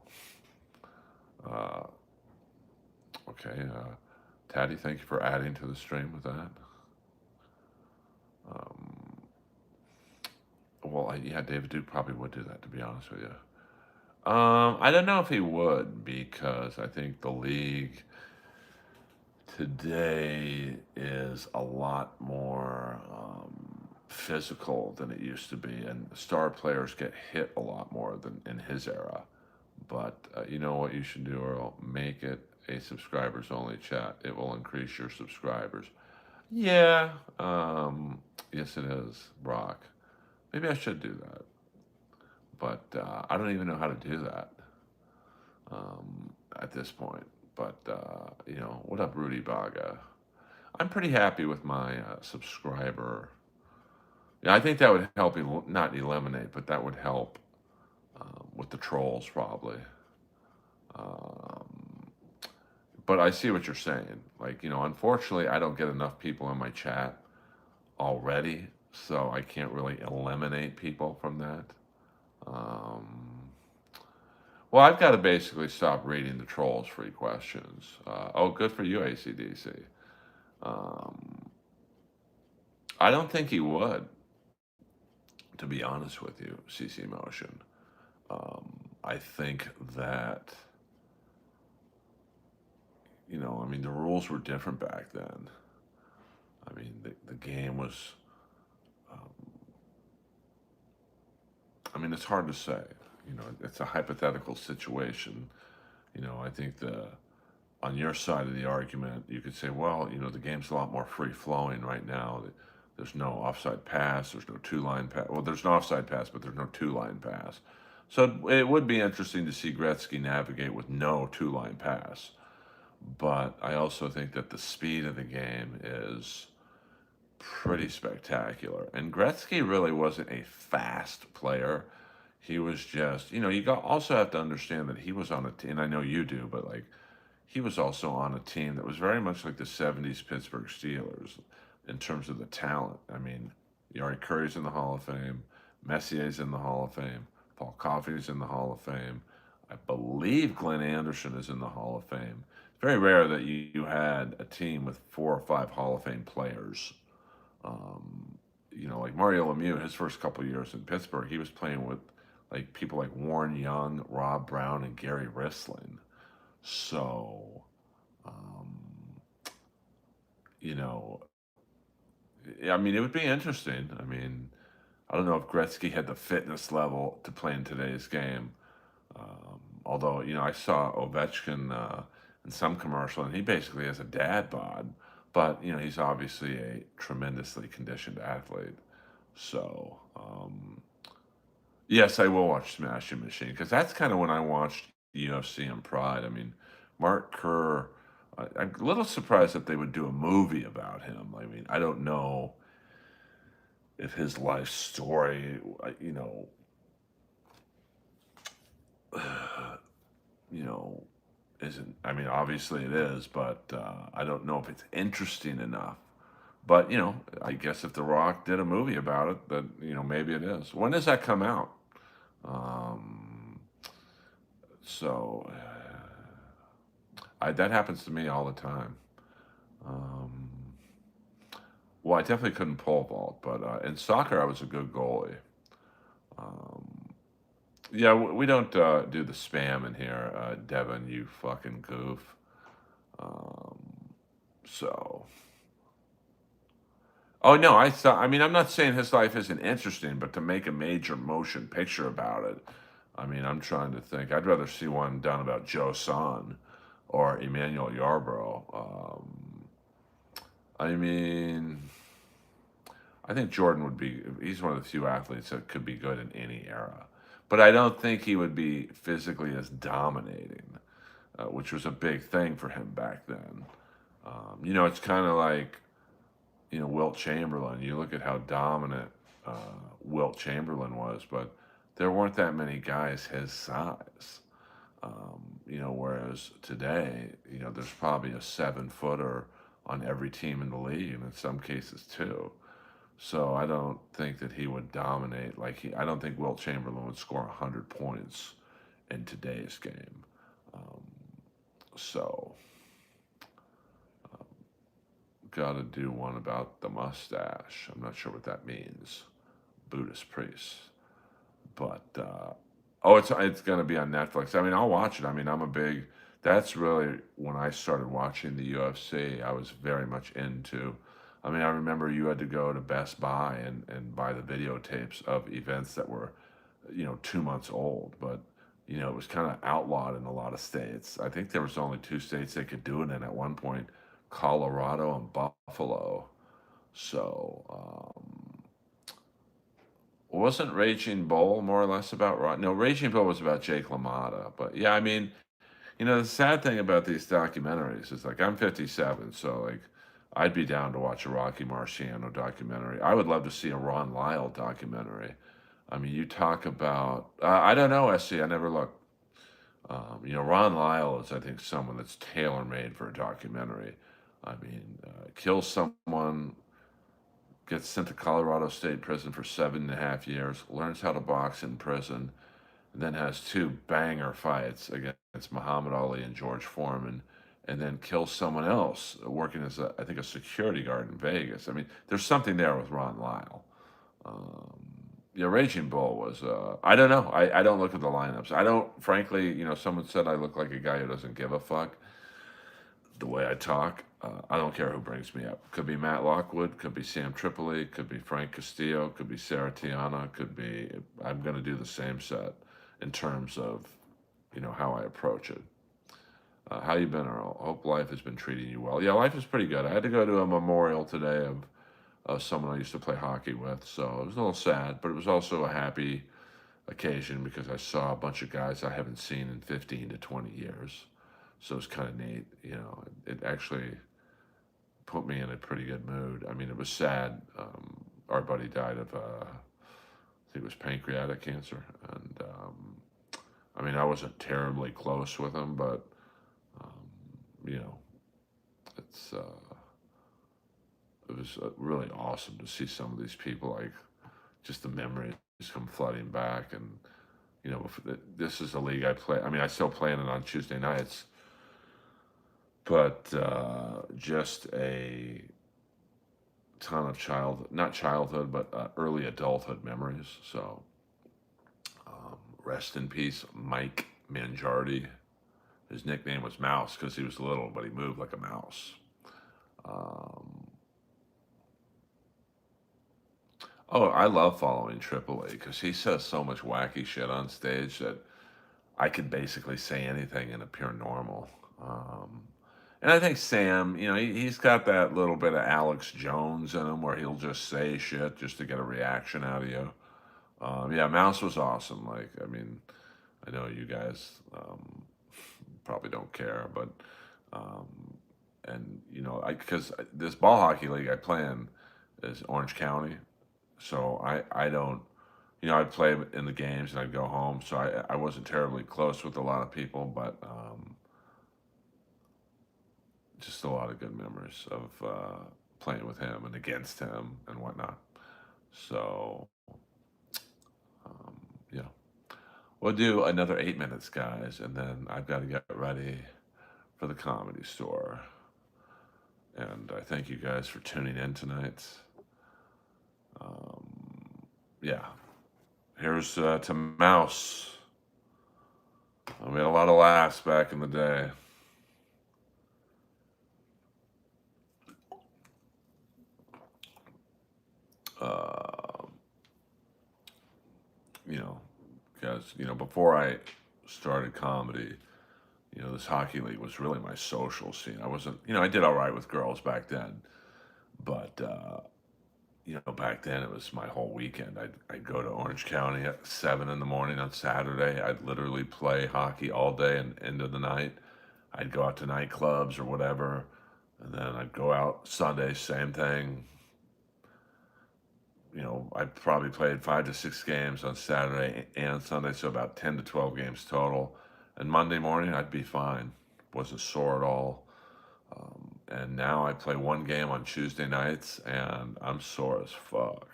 Speaker 3: Okay, Taddy, thank you for adding to the stream with that. Well, yeah, David Duke probably would do that, to be honest with you. I don't know if he would, because I think the league today is a lot more physical than it used to be, and star players get hit a lot more than in his era. But you know what you should do, Earl? Make it a subscribers only chat. It will increase your subscribers. Yeah, yes it is, Brock. Maybe I should do that. But I don't even know how to do that at this point. But, what up, Rudy Baga? I'm pretty happy with my subscriber. Yeah, I think that would help, not eliminate, but that would help with the trolls, probably. But I see what you're saying. Like, unfortunately, I don't get enough people in my chat already, so I can't really eliminate people from that. Well, I've got to basically stop reading the trolls' free questions. Good for you, ACDC. I don't think he would, to be honest with you, CC Motion. I think that I mean, the rules were different back then. I mean, the game was, um, I mean, it's hard to say. It's a hypothetical situation. I think on your side of the argument, you could say, well, the game's a lot more free flowing right now. There's no offside pass. There's no two line pass. Well, there's no offside pass, but there's no two line pass. So it would be interesting to see Gretzky navigate with no two line pass. But I also think that the speed of the game is pretty spectacular. And Gretzky really wasn't a fast player. He was just, also have to understand that he was on a team, and I know you do, but like he was also on a team that was very much like the 70s Pittsburgh Steelers in terms of the talent. I mean, Yari Curry's in the Hall of Fame, Messier's in the Hall of Fame, Paul Coffey's in the Hall of Fame. I believe Glenn Anderson is in the Hall of Fame. It's very rare that you had a team with 4 or 5 Hall of Fame players. Like Mario Lemieux, his first couple of years in Pittsburgh, he was playing with like people like Warren Young, Rob Brown, and Gary Rissling. So, um, you know, I mean, it would be interesting. I mean, I don't know if Gretzky had the fitness level to play in today's game. Although, I saw Ovechkin in some commercial, and he basically has a dad bod. But, he's obviously a tremendously conditioned athlete. So, yes, I will watch Smashing Machine because that's kind of when I watched UFC and Pride. I mean, Mark Kerr. I'm a little surprised that they would do a movie about him. I mean, I don't know if his life story, you know, isn't. I mean, obviously it is, but I don't know if it's interesting enough. But I guess if The Rock did a movie about it, then maybe it is. When does that come out? Um, so that happens to me all the time. Um, well, I definitely couldn't pole vault, but in soccer, I was a good goalie. Um, yeah, we don't do the spam in here, Devin. You fucking goof. Um, so, oh no, I thought. I mean, I'm not saying his life isn't interesting, but to make a major motion picture about it, I mean, I'm trying to think. I'd rather see one done about Joe Son or Emmanuel Yarbrough. I mean, I think Jordan would be. He's one of the few athletes that could be good in any era, but I don't think he would be physically as dominating, which was a big thing for him back then. It's kind of like Wilt Chamberlain. You look at how dominant uh, Wilt Chamberlain was, but there weren't that many guys his size. Whereas today, there's probably a 7-footer on every team in the league, and in some cases two. So I don't think that he would dominate I don't think Wilt Chamberlain would score 100 points in today's game. Um, so got to do one about the mustache. I'm not sure what that means. Buddhist priests, but it's going to be on Netflix. I mean, I'll watch it. I mean, I'm a big. That's really when I started watching the UFC. I was very much into. I mean, I remember you had to go to Best Buy and buy the videotapes of events that were, 2 months old, but it was kind of outlawed in a lot of states. I think there was only 2 states they could do it in at one point, Colorado and Buffalo. So, wasn't Raging Bull more or less about No, Raging Bull was about Jake LaMotta. But yeah, I mean, the sad thing about these documentaries is like I'm 57, so like I'd be down to watch a Rocky Marciano documentary. I would love to see a Ron Lyle documentary. I mean, you talk about I don't know, SC. I never looked. Ron Lyle is, I think, someone that's tailor made for a documentary. I mean, kills someone, gets sent to Colorado State Prison for 7.5 years, learns how to box in prison, and then has 2 banger fights against Muhammad Ali and George Foreman, and then kills someone else working as I think a security guard in Vegas. I mean, there's something there with Ron Lyle. Um, yeah, Raging Bull was. I don't know. I don't look at the lineups. I don't. Frankly, someone said I look like a guy who doesn't give a fuck. the way I talk. I don't care who brings me up. Could be Matt Lockwood, could be Sam Tripoli, could be Frank Castillo, could be Sarah Tiana, could be. I'm going to do the same set in terms of, how I approach it. How you been, Earl? Hope life has been treating you well. Yeah, life is pretty good. I had to go to a memorial today of someone I used to play hockey with, so it was a little sad, but it was also a happy occasion because I saw a bunch of guys I haven't seen in 15 to 20 years. So it was kind of neat. It actually put me in a pretty good mood. I mean, it was sad. Our buddy died of, I think it was pancreatic cancer. And, I mean, I wasn't terribly close with him, but, um, you know, it's, it was really awesome to see some of these people, like, just the memories come flooding back. And, this is a league I play. I mean, I still play in it on Tuesday nights, but just a ton of not childhood, but early adulthood memories. So rest in peace, Mike Mangiardi. His nickname was Mouse because he was little, but he moved like a mouse. Oh, I love following Tripoli because he says so much wacky shit on stage that I could basically say anything and appear normal. And I think Sam, he's got that little bit of Alex Jones in him where he'll just say shit just to get a reaction out of you. Yeah, Mouse was awesome. Like, I mean, I know you guys probably don't care, but, and, because this ball hockey league I play in is Orange County. So I don't, I'd play in the games and I'd go home. So I wasn't terribly close with a lot of people, but just a lot of good memories of playing with him and against him and whatnot. So, yeah. We'll do another 8 minutes, guys, and then I've got to get ready for the Comedy Store. And I thank you guys for tuning in tonight. Yeah. Here's to Mouse. We had a lot of laughs back in the day. Because, before I started comedy, this hockey league was really my social scene. I wasn't, I did all right with girls back then, but, back then it was my whole weekend. I'd go to Orange County at 7 in the morning on Saturday. I'd literally play hockey all day and into the night. I'd go out to nightclubs or whatever, and then I'd go out Sunday, same thing. I probably played 5 to 6 games on Saturday and Sunday, so about 10 to 12 games total. And Monday morning, I'd be fine. Wasn't sore at all. And now I play one game on Tuesday nights, and I'm sore as fuck.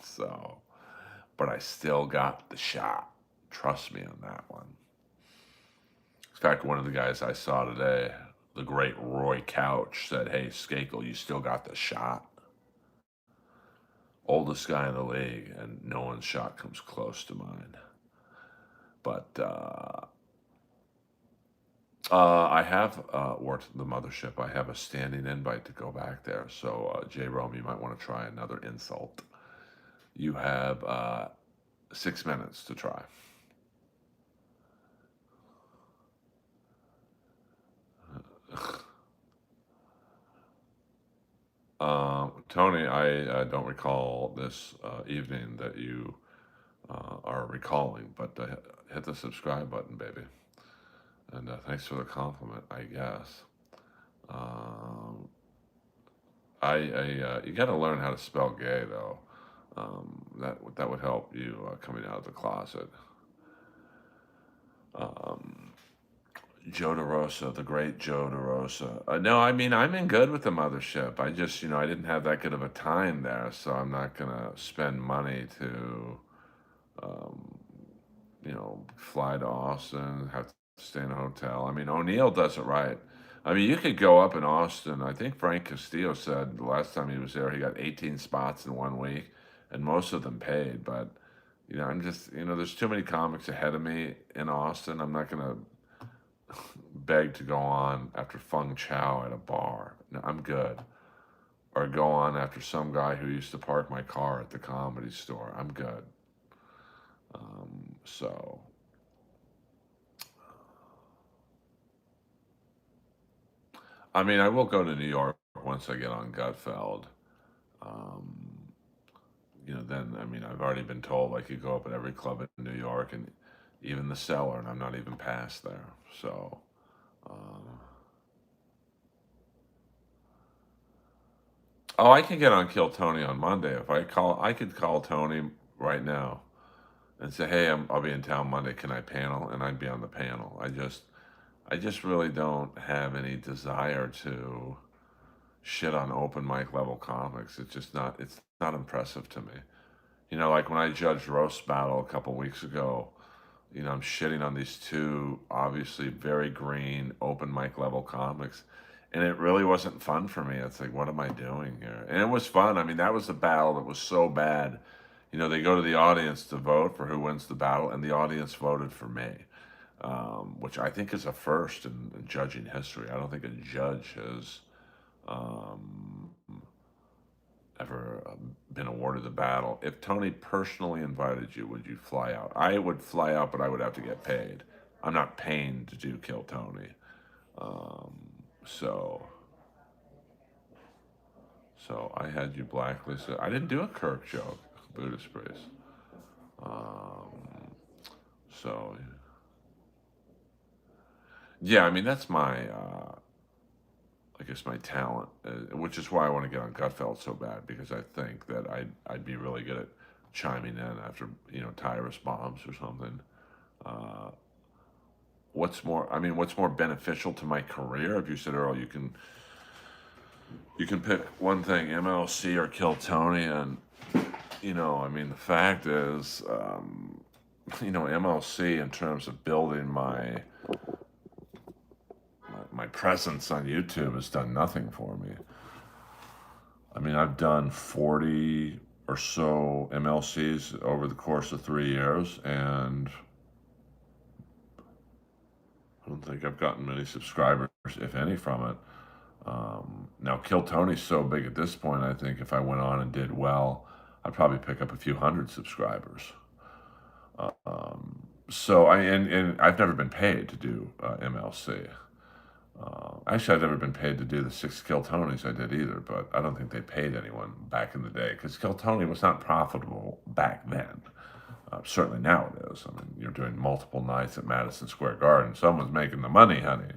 Speaker 3: So, but I still got the shot. Trust me on that one. In fact, one of the guys I saw today, the great Roy Couch, said, "Hey, Skakel, you still got the shot." Oldest guy in the league, and no one's shot comes close to mine. But I have worked the mothership. I have a standing invite to go back there. So, J. Rome, you might want to try another insult. You have 6 minutes to try. Tony, I don't recall this evening that you are recalling, but hit the subscribe button, baby. And thanks for the compliment, I guess. You got to learn how to spell gay, though. That would help you coming out of the closet. Joe DeRosa, the great Joe DeRosa. No, I mean, I'm in good with the mothership. I just, I didn't have that good of a time there, so I'm not going to spend money to, fly to Austin, have to stay in a hotel. I mean, O'Neill does it right. I mean, you could go up in Austin. I think Frank Castillo said the last time he was there, he got 18 spots in 1 week, and most of them paid. But, I'm just, there's too many comics ahead of me in Austin. I'm not going to beg to go on after Feng Chao at a bar. No, I'm good. Or go on after some guy who used to park my car at the Comedy Store. I'm good. So, I mean, I will go to New York once I get on Gutfeld. Um, then, I mean, I've already been told I could go up at every club in New York and even the Cellar, and I'm not even past there. So, um, oh, I can get on Kill Tony on Monday. I could call Tony right now and say, "Hey, I'll be in town Monday. Can I panel?" And I'd be on the panel. I just really don't have any desire to shit on open mic level comics. It's not impressive to me. Like when I judged Roast Battle a couple weeks ago, I'm shitting on these two obviously very green open mic level comics. And it really wasn't fun for me. It's like, what am I doing here? And it was fun. I mean, that was the battle that was so bad. They go to the audience to vote for who wins the battle, and the audience voted for me, which I think is a first in judging history. I don't think a judge has um, ever been awarded the battle. If Tony personally invited you, would you fly out? I would fly out, but I would have to get paid. I'm not paying to do Kill Tony. Um, so, so I had you blacklisted. I didn't do a Kirk joke, Buddhist priest. Um, so, yeah, I mean that's I guess my talent, which is why I want to get on Gutfeld so bad because I think that I'd be really good at chiming in after Tyrus bombs or something. Uh, what's more beneficial to my career? If you said, Earl, you can pick one thing, MLC or Kill Tony, and I mean the fact is, MLC in terms of building my presence on YouTube has done nothing for me. I mean, I've done 40 or so MLCs over the course of 3 years, and I don't think I've gotten many subscribers, if any, from it. Now, Kill Tony's so big at this point, I think if I went on and did well, I'd probably pick up a few hundred subscribers. And I've never been paid to do MLC. Actually, I've never been paid to do the 6 Kill Tonys I did either, but I don't think they paid anyone back in the day because Kill Tony was not profitable back then. Certainly now it is. I mean, you're doing multiple nights at Madison Square Garden. Someone's making the money, honey.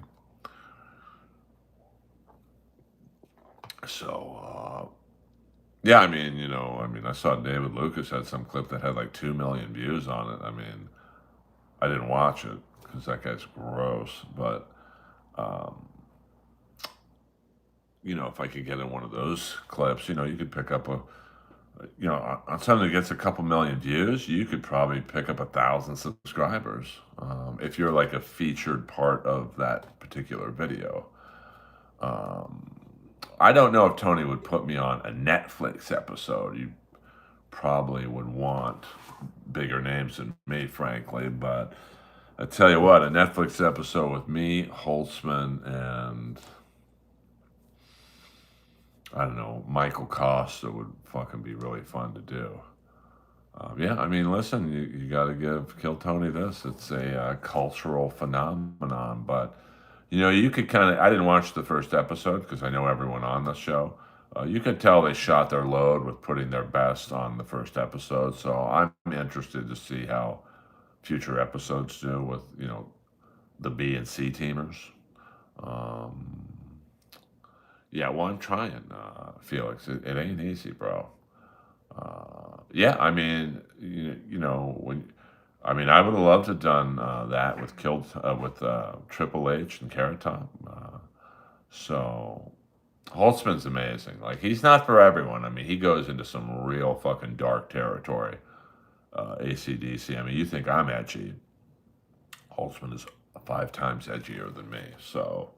Speaker 3: So, yeah, I mean, I saw David Lucas had some clip that had like 2 million views on it. I mean, I didn't watch it because that guy's gross, but um, if I could get in one of those clips, you could pick up on something that gets a couple million views, you could probably pick up 1,000 subscribers if you're like a featured part of that particular video. I don't know if Tony would put me on a Netflix episode. You probably would want bigger names than me, frankly, but I tell you what, a Netflix episode with me, Holtzman, and I don't know, Michael Costa would fucking be really fun to do. Yeah, I mean, listen, you got to give Kill Tony this. It's a cultural phenomenon, but you could kind of. I didn't watch the first episode because I know everyone on the show. You could tell they shot their load with putting their best on the first episode. So I'm interested to see how future episodes do with the B and C teamers. Um, yeah, well, I'm trying, Felix. It ain't easy, bro. Yeah, I mean, I would have loved to have done that with Triple H and Carrot Top. So Holtzman's amazing. Like he's not for everyone. I mean, he goes into some real fucking dark territory. AC/DC. I mean, you think I'm edgy? Holtzman is 5 times edgier than me. So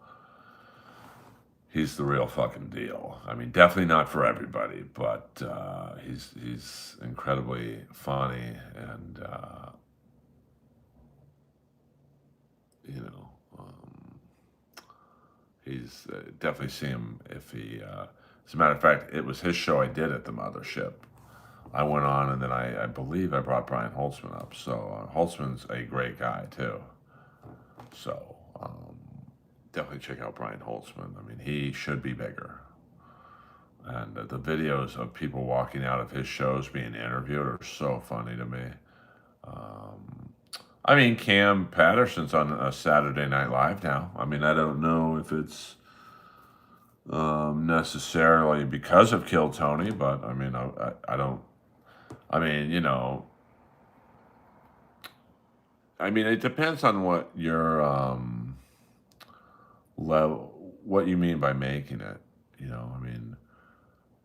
Speaker 3: he's the real fucking deal. I mean, definitely not for everybody, but he's incredibly funny and you know, um, He's definitely see him if he. As a matter of fact, it was his show I did at the mothership. I went on, and then I believe I brought Brian Holtzman up. So Holtzman's a great guy too. So definitely check out Brian Holtzman. I mean, he should be bigger. And the videos of people walking out of his shows being interviewed are so funny to me. Um, I mean, Cam Patterson's on a Saturday Night Live now. I mean, I don't know if it's necessarily because of Kill Tony, but I mean, I don't. I mean, I mean, it depends on what your level, what you mean by making it. I mean,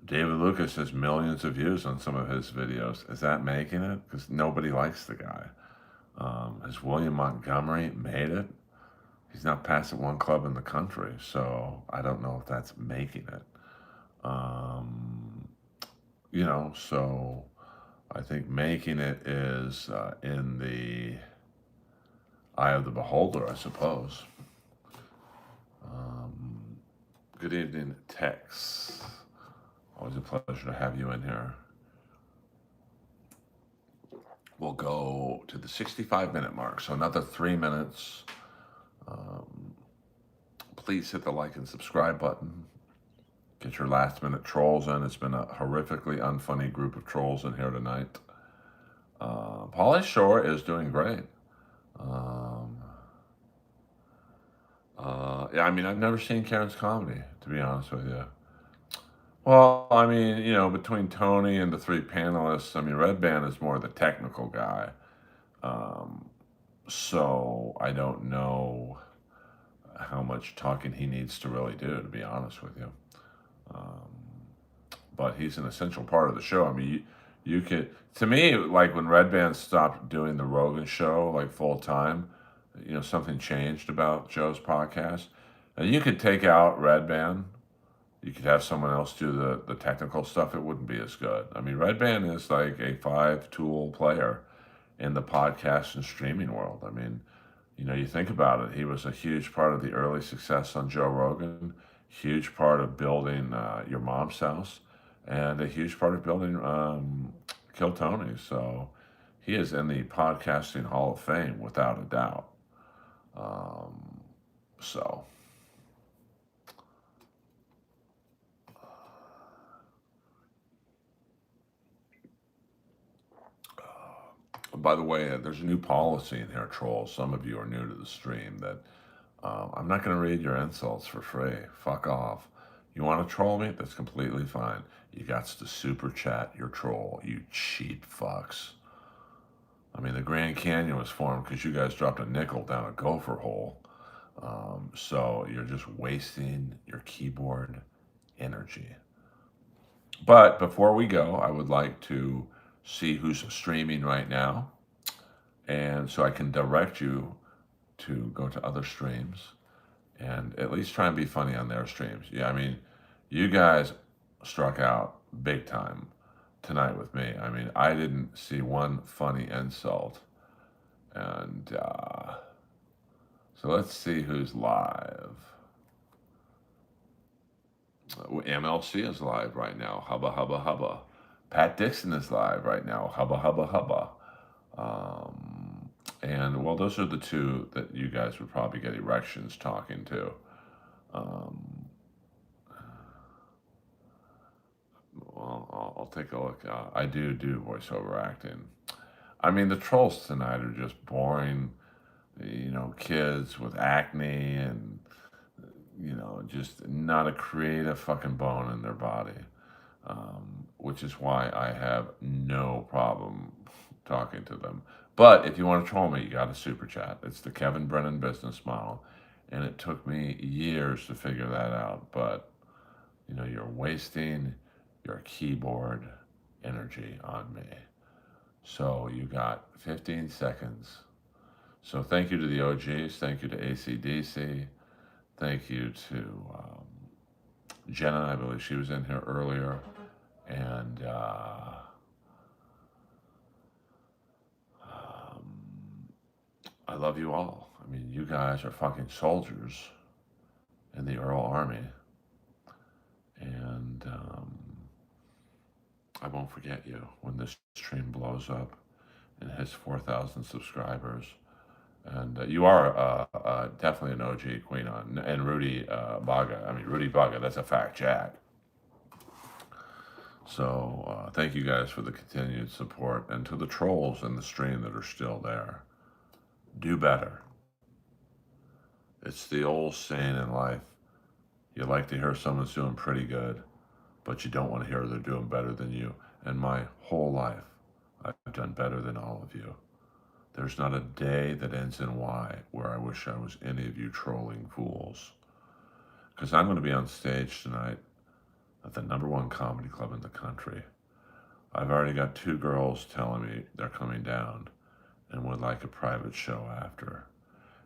Speaker 3: David Lucas has millions of views on some of his videos. Is that making it? Because nobody likes the guy. Has William Montgomery made it? He's not passing one club in the country, so I don't know if that's making it. Um, so I think making it is in the eye of the beholder, I suppose. Good evening, Tex. Always a pleasure to have you in here. We'll go to the 65-minute mark, so another 3 minutes. Please hit the like and subscribe button. Get your last-minute trolls in. It's been a horrifically unfunny group of trolls in here tonight. Pauly Shore is doing great. Yeah, I mean, I've never seen Karen's comedy, to be honest with you. Well, I mean, between Tony and the three panelists, I mean, Red Band is more the technical guy. So I don't know how much talking he needs to really do, to be honest with you. But he's an essential part of the show. I mean, you could, to me, like when Red Band stopped doing the Rogan show like full time, something changed about Joe's podcast. And you could take out Red Band. You could have someone else do the technical stuff. It wouldn't be as good. I mean, Red Band is like a 5-tool player in the podcast and streaming world. I mean, you think about it. He was a huge part of the early success on Joe Rogan, huge part of building Your Mom's House, and a huge part of building Kill Tony. So he is in the podcasting Hall of Fame without a doubt. So. By the way, there's a new policy in here, trolls. Some of you are new to the stream that I'm not going to read your insults for free. Fuck off. You want to troll me? That's completely fine. You got to super chat your troll, you cheap fucks. I mean, the Grand Canyon was formed because you guys dropped a nickel down a gopher hole. So you're just wasting your keyboard energy. But before we go, I would like to see who's streaming right now. And so I can direct you to go to other streams and at least try and be funny on their streams. Yeah, I mean, you guys struck out big time tonight with me. I mean, I didn't see one funny insult. And so let's see who's live. MLC is live right now. Hubba, hubba, hubba. Pat Dixon is live right now. Hubba, hubba, hubba. And, well, those are the two that you guys would probably get erections talking to. Well, I'll take a look. I do voiceover acting. I mean, the trolls tonight are just boring, kids with acne and, just not a creative fucking bone in their body. Which is why I have no problem talking to them. But if you want to troll me, you got to super chat. It's the Kevin Brennan business model. And it took me years to figure that out. But, you're wasting your keyboard energy on me. So you got 15 seconds. So thank you to the OGs. Thank you to AC/DC. Thank you to Jenna. I believe she was in here earlier. And I love you all. I mean, you guys are fucking soldiers. in the Earl Army. And I won't forget you when this stream blows up and hits 4,000 subscribers. And you are definitely an OG Queen on. And Rudy Baga. I mean, Rudy Baga, that's a fact, Jack. So thank you guys for the continued support. And to the trolls in the stream that are still there, do better. It's the old saying in life. You like to hear someone's doing pretty good, but you don't want to hear they're doing better than you. And my whole life, I've done better than all of you. There's not a day that ends in Y where I wish I was any of you trolling fools. Because I'm going to be on stage tonight at the #1 comedy club in the country. I've already got 2 girls telling me they're coming down and would like a private show after.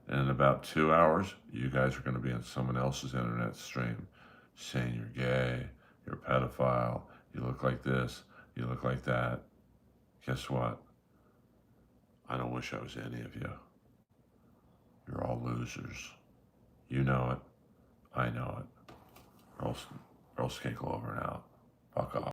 Speaker 3: And in about 2 hours, you guys are going to be on someone else's internet stream saying you're gay, you're a pedophile, you look like this, you look like that. Guess what? I don't wish I was any of you. You're all losers. You know it. I know it. Earl Skakel over and out. Fuck off.